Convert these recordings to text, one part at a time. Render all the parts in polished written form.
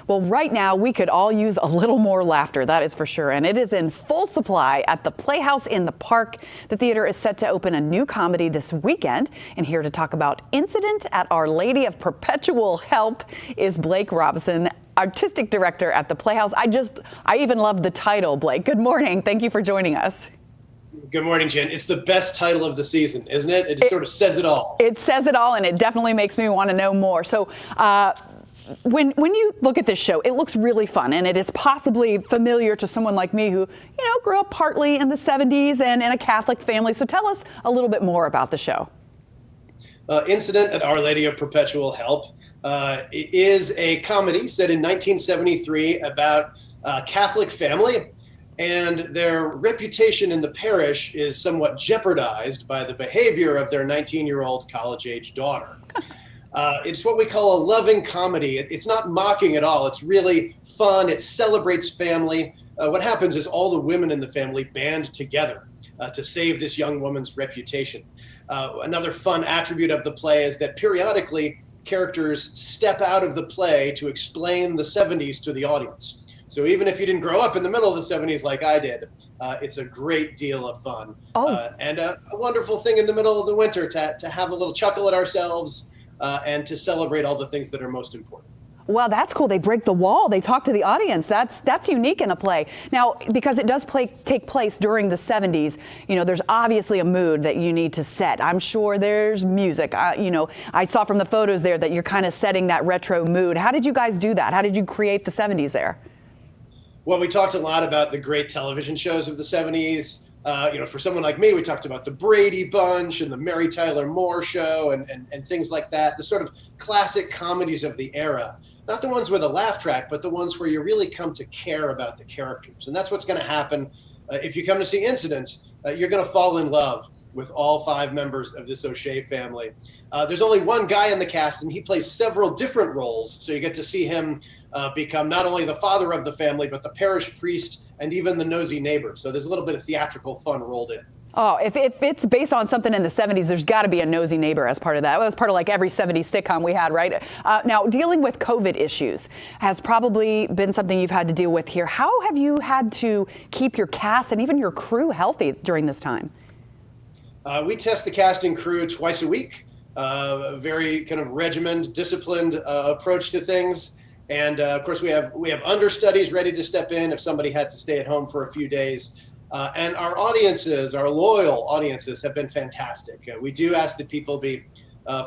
Well, right now we could all use a little more laughter, that is for sure. And it is in full supply at the Playhouse in the Park. The theater is set to open a new comedy this weekend. And here to talk about Incident at Our Lady of Perpetual Help is Blake Robinson, artistic director at the Playhouse. I even love the title, Blake. Good morning. Thank you for joining us. Good morning, Jen. It's the best title of the season, isn't it? It sort of says it all. It says it all, and it definitely makes me want to know more. So when you look at this show, it looks really fun, and it is possibly familiar to someone like me who, grew up partly in the 70s and in a Catholic family. So tell us a little bit more about the show. Incident at Our Lady of Perpetual Help is a comedy set in 1973 about a Catholic family, and their reputation in the parish is somewhat jeopardized by the behavior of their 19-year-old college-age daughter. It's what we call a loving comedy. It's not mocking at all. It's really fun. It celebrates family. What happens is all the women in the family band together to save this young woman's reputation. Another fun attribute of the play is that periodically characters step out of the play to explain the 70s to the audience. So even if you didn't grow up in the middle of the 70s like I did, it's a great deal of fun. And a wonderful thing in the middle of the winter to have a little chuckle at ourselves and to celebrate all the things that are most important. Well, that's cool. They break the wall. They talk to the audience. That's unique in a play. Now, because it does take place during the 70s, there's obviously a mood that you need to set. I'm sure there's music. I saw from the photos there that you're kind of setting that retro mood. How did you guys do that? How did you create the 70s there? Well, we talked a lot about the great television shows of the 70s. For someone like me, we talked about the Brady Bunch and the Mary Tyler Moore Show and things like that, the sort of classic comedies of the era. Not the ones with a laugh track, but the ones where you really come to care about the characters. And that's what's going to happen if you come to see Incidents. You're going to fall in love with all 5 members of this O'Shea family. There's only one guy in the cast, and he plays several different roles. So you get to see him become not only the father of the family, but the parish priest and even the nosy neighbor. So there's a little bit of theatrical fun rolled in. Oh, if it's based on something in the 70s, there's got to be a nosy neighbor as part of that. Well, that's part of like every 70s sitcom we had, right? Now, dealing with COVID issues has probably been something you've had to deal with here. How have you had to keep your cast and even your crew healthy during this time? We test the cast and crew twice a week. A very kind of regimented, disciplined approach to things. And of course, we have understudies ready to step in if somebody had to stay at home for a few days. And our audiences, our loyal audiences, have been fantastic. We do ask that people be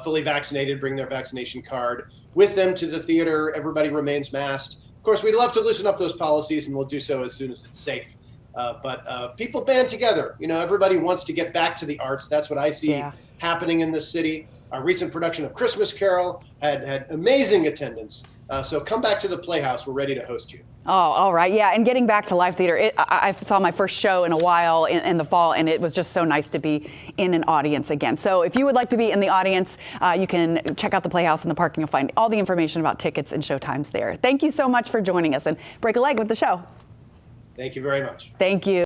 fully vaccinated, bring their vaccination card with them to the theater. Everybody remains masked. Of course, we'd love to loosen up those policies, and we'll do so as soon as it's safe. But people band together. Everybody wants to get back to the arts. That's what I see happening in this city. Our recent production of Christmas Carol had amazing attendance. So come back to the Playhouse. We're ready to host you. Oh, all right. Yeah. And getting back to live theater, I saw my first show in a while in the fall, and it was just so nice to be in an audience again. So if you would like to be in the audience, you can check out the Playhouse in the Park, and you'll find all the information about tickets and show times there. Thank you so much for joining us, and break a leg with the show. Thank you very much. Thank you.